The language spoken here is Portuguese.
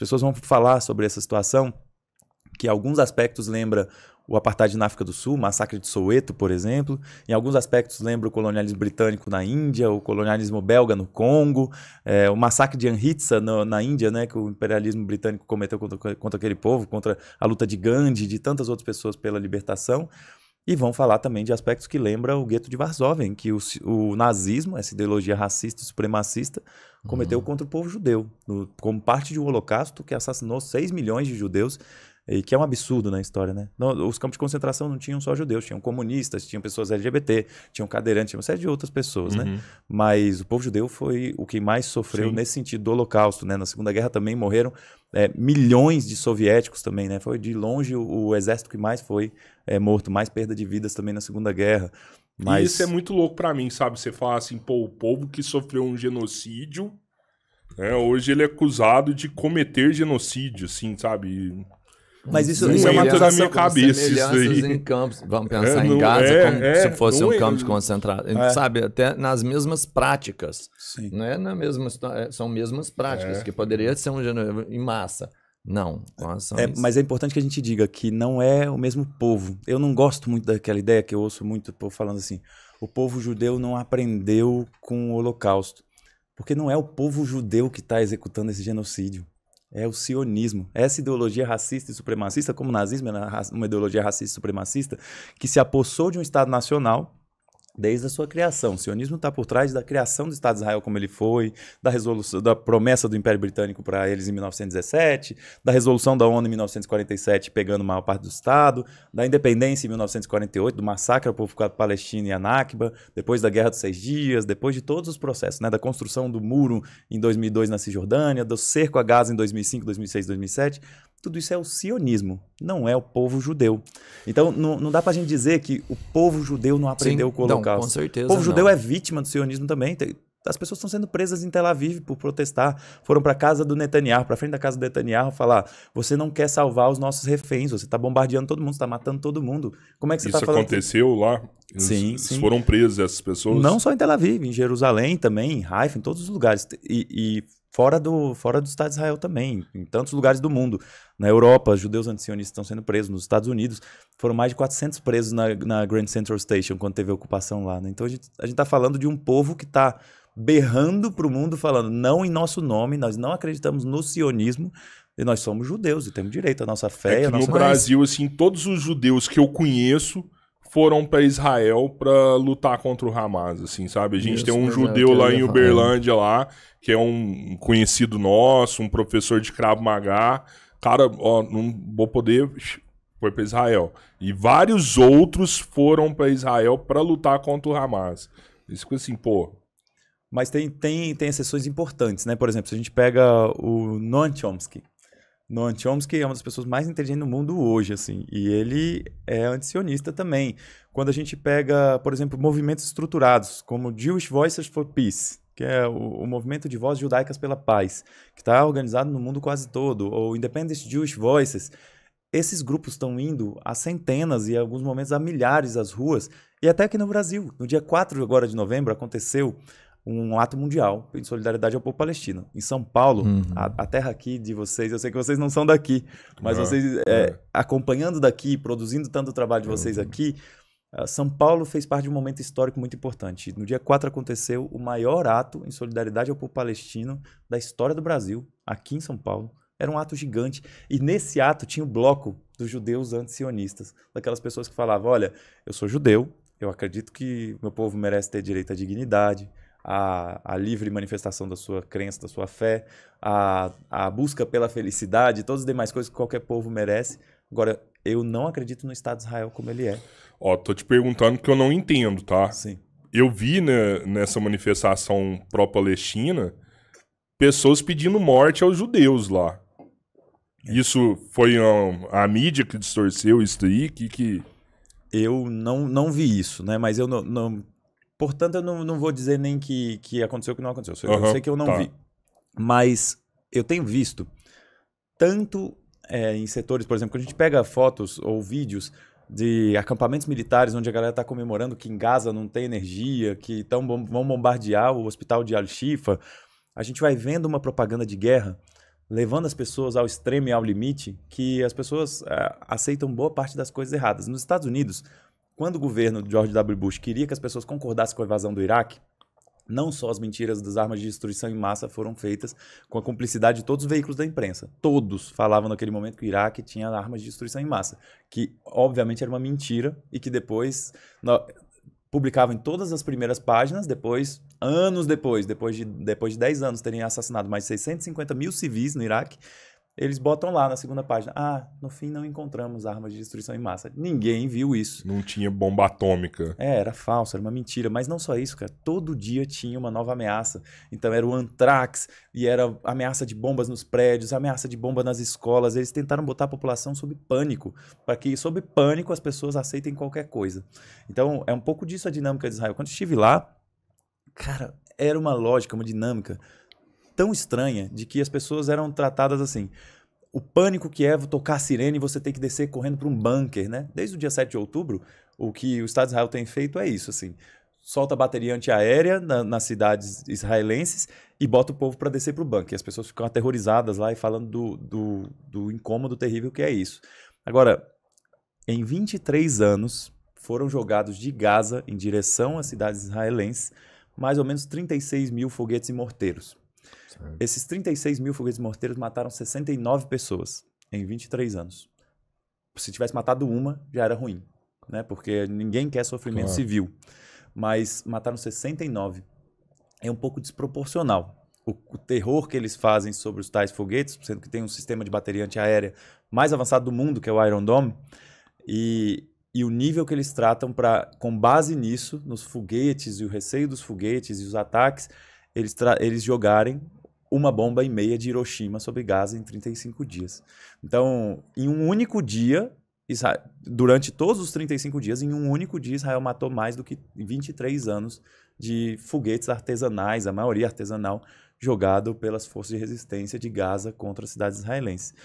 pessoas vão falar sobre essa situação, que alguns aspectos lembra o apartheid na África do Sul, o massacre de Soweto, por exemplo. Em alguns aspectos lembra o colonialismo britânico na Índia, o colonialismo belga no Congo, o massacre de Amritsar na Índia, né, que o imperialismo britânico cometeu contra aquele povo, contra a luta de Gandhi e de tantas outras pessoas pela libertação. E vão falar também de aspectos que lembram o gueto de Varsóvia, em que o nazismo, essa ideologia racista e supremacista, cometeu contra o povo judeu, como parte de um holocausto que assassinou 6 milhões de judeus, e que é um absurdo na história, né? Os campos de concentração não tinham só judeus, tinham comunistas, tinham pessoas LGBT, tinham cadeirantes, tinham uma série de outras pessoas, né? Mas o povo judeu foi o que mais sofreu nesse sentido do holocausto, né? Na Segunda Guerra também morreram milhões de soviéticos também, né? Foi de longe o exército que mais foi morto, mais perda de vidas também na Segunda Guerra. Mas... E isso é muito louco pra mim, sabe? Você fala assim, pô, o povo que sofreu um genocídio, né, hoje ele é acusado de cometer genocídio, assim, sabe? Mas isso não é uma entra na minha cabeça isso semelhanças aí. em campos. Vamos pensar em Gaza como se fosse um campo de concentração. Sabe, até nas mesmas práticas. Sim. Não é na mesma são mesmas práticas, que poderia ser em massa. Não. Mas é importante que a gente diga que não é o mesmo povo. Eu não gosto muito daquela ideia que eu ouço muito o povo falando assim, o povo judeu não aprendeu com o Holocausto. Porque não é o povo judeu que está executando esse genocídio. É o sionismo. Essa ideologia racista e supremacista, como o nazismo era uma ideologia racista e supremacista, que se apossou de um Estado nacional desde a sua criação. O sionismo está por trás da criação do Estado de Israel como ele foi, da resolução, da promessa do Império Britânico para eles em 1917, da resolução da ONU em 1947 pegando a maior parte do Estado, da independência em 1948, do massacre ao povo palestino e a Nakba, depois da Guerra dos 6 Dias, depois de todos os processos, né, da construção do muro em 2002 na Cisjordânia, do cerco a Gaza em 2005, 2006, 2007... Tudo isso é o sionismo, não é o povo judeu. Então, não dá pra gente dizer que o povo judeu não aprendeu com o Holocausto. Não, com certeza o povo judeu é vítima do sionismo também. As pessoas estão sendo presas em Tel Aviv por protestar. Foram pra casa do Netanyahu, pra frente da casa do Netanyahu, falar: você não quer salvar os nossos reféns, você tá bombardeando todo mundo, você tá matando todo mundo. Como é que você tá falando? Isso aconteceu lá? Sim. Foram presos essas pessoas? Não só em Tel Aviv, em Jerusalém também, em Haifa, em todos os lugares. E fora do Estado de Israel também, em tantos lugares do mundo. Na Europa, judeus antisionistas estão sendo presos. Nos Estados Unidos, foram mais de 400 presos na Grand Central Station, quando teve a ocupação lá, né? Então a gente está falando de um povo que está berrando para o mundo, falando: não em nosso nome, nós não acreditamos no sionismo, e nós somos judeus e temos direito à nossa fé. No Brasil, assim, todos os judeus que eu conheço foram para Israel para lutar contra o Hamas, assim, sabe? A gente tem um judeu lá em Uberlândia, lá, que é um conhecido nosso, um professor de Krav Maga. Cara, ó, não vou poder... Foi para Israel. E vários outros foram para Israel para lutar contra o Hamas. Isso que assim, pô... Mas tem exceções importantes, né? Por exemplo, se a gente pega o Noam Chomsky. Noam Chomsky é uma das pessoas mais inteligentes do mundo hoje, assim, e ele é antisionista também. Quando a gente pega, por exemplo, movimentos estruturados, como Jewish Voices for Peace, que é o movimento de vozes judaicas pela paz, que está organizado no mundo quase todo, ou Independent Jewish Voices, esses grupos estão indo a centenas e, em alguns momentos, a milhares às ruas, e até aqui no Brasil. No dia 4 agora de novembro aconteceu um ato mundial em solidariedade ao povo palestino. Em São Paulo, a terra aqui de vocês, eu sei que vocês não são daqui, mas vocês acompanhando daqui, produzindo tanto trabalho de vocês aqui, São Paulo fez parte de um momento histórico muito importante. No dia 4 aconteceu o maior ato em solidariedade ao povo palestino da história do Brasil, aqui em São Paulo. Era um ato gigante. E nesse ato tinha o bloco dos judeus antisionistas, daquelas pessoas que falavam: olha, eu sou judeu, eu acredito que meu povo merece ter direito à dignidade, a livre manifestação da sua crença, da sua fé, a busca pela felicidade, todas as demais coisas que qualquer povo merece. Agora, eu não acredito no Estado de Israel como ele é. Ó, tô te perguntando porque eu não entendo, tá? Sim. Eu vi, né, nessa manifestação pró-Palestina pessoas pedindo morte aos judeus lá. Isso foi a mídia que distorceu isso aí? Que... Eu não vi isso, né? Mas eu não... Portanto, eu não vou dizer nem que aconteceu ou que não aconteceu. Eu sei que eu não vi. Mas eu tenho visto, tanto em setores, por exemplo, quando a gente pega fotos ou vídeos de acampamentos militares onde a galera está comemorando que em Gaza não tem energia, que vão bombardear o hospital de Al-Shifa, a gente vai vendo uma propaganda de guerra levando as pessoas ao extremo e ao limite, que as pessoas aceitam boa parte das coisas erradas. Nos Estados Unidos, quando o governo de George W. Bush queria que as pessoas concordassem com a invasão do Iraque, não só as mentiras das armas de destruição em massa foram feitas com a cumplicidade de todos os veículos da imprensa. Todos falavam naquele momento que o Iraque tinha armas de destruição em massa, que obviamente era uma mentira e que depois publicavam em todas as primeiras páginas, depois, anos depois de 10 anos terem assassinado mais de 650 mil civis no Iraque, eles botam lá na segunda página, no fim não encontramos armas de destruição em massa. Ninguém viu isso. Não tinha bomba atômica. Era falso, era uma mentira. Mas não só isso, cara. Todo dia tinha uma nova ameaça. Então era o antrax, e era ameaça de bombas nos prédios, ameaça de bomba nas escolas. Eles tentaram botar a população sob pânico, para que sob pânico as pessoas aceitem qualquer coisa. Então é um pouco disso a dinâmica de Israel. Quando eu estive lá, cara, era uma lógica, uma dinâmica tão estranha de que as pessoas eram tratadas assim. O pânico que é tocar a sirene e você ter que descer correndo para um bunker, né? Desde o dia 7 de outubro, o que o Estado de Israel tem feito é isso, assim. Solta a bateria antiaérea nas cidades israelenses e bota o povo para descer para o bunker. As pessoas ficam aterrorizadas lá e falando do incômodo terrível que é isso. Agora, em 23 anos, foram jogados de Gaza em direção às cidades israelenses mais ou menos 36 mil foguetes e morteiros. Esses 36 mil foguetes morteiros mataram 69 pessoas em 23 anos. Se tivesse matado uma, já era ruim, né? Porque ninguém quer sofrimento civil. Mas mataram 69. É um pouco desproporcional. O terror que eles fazem sobre os tais foguetes, sendo que tem um sistema de bateria antiaérea mais avançado do mundo, que é o Iron Dome, e o nível que eles tratam para, com base nisso, nos foguetes e o receio dos foguetes e os ataques, eles jogarem uma bomba e meia de Hiroshima sobre Gaza em 35 dias. Então, em um único dia, durante todos os 35 dias, em um único dia, Israel matou mais do que 23 anos de foguetes artesanais, a maioria artesanal, jogado pelas forças de resistência de Gaza contra as cidades israelenses.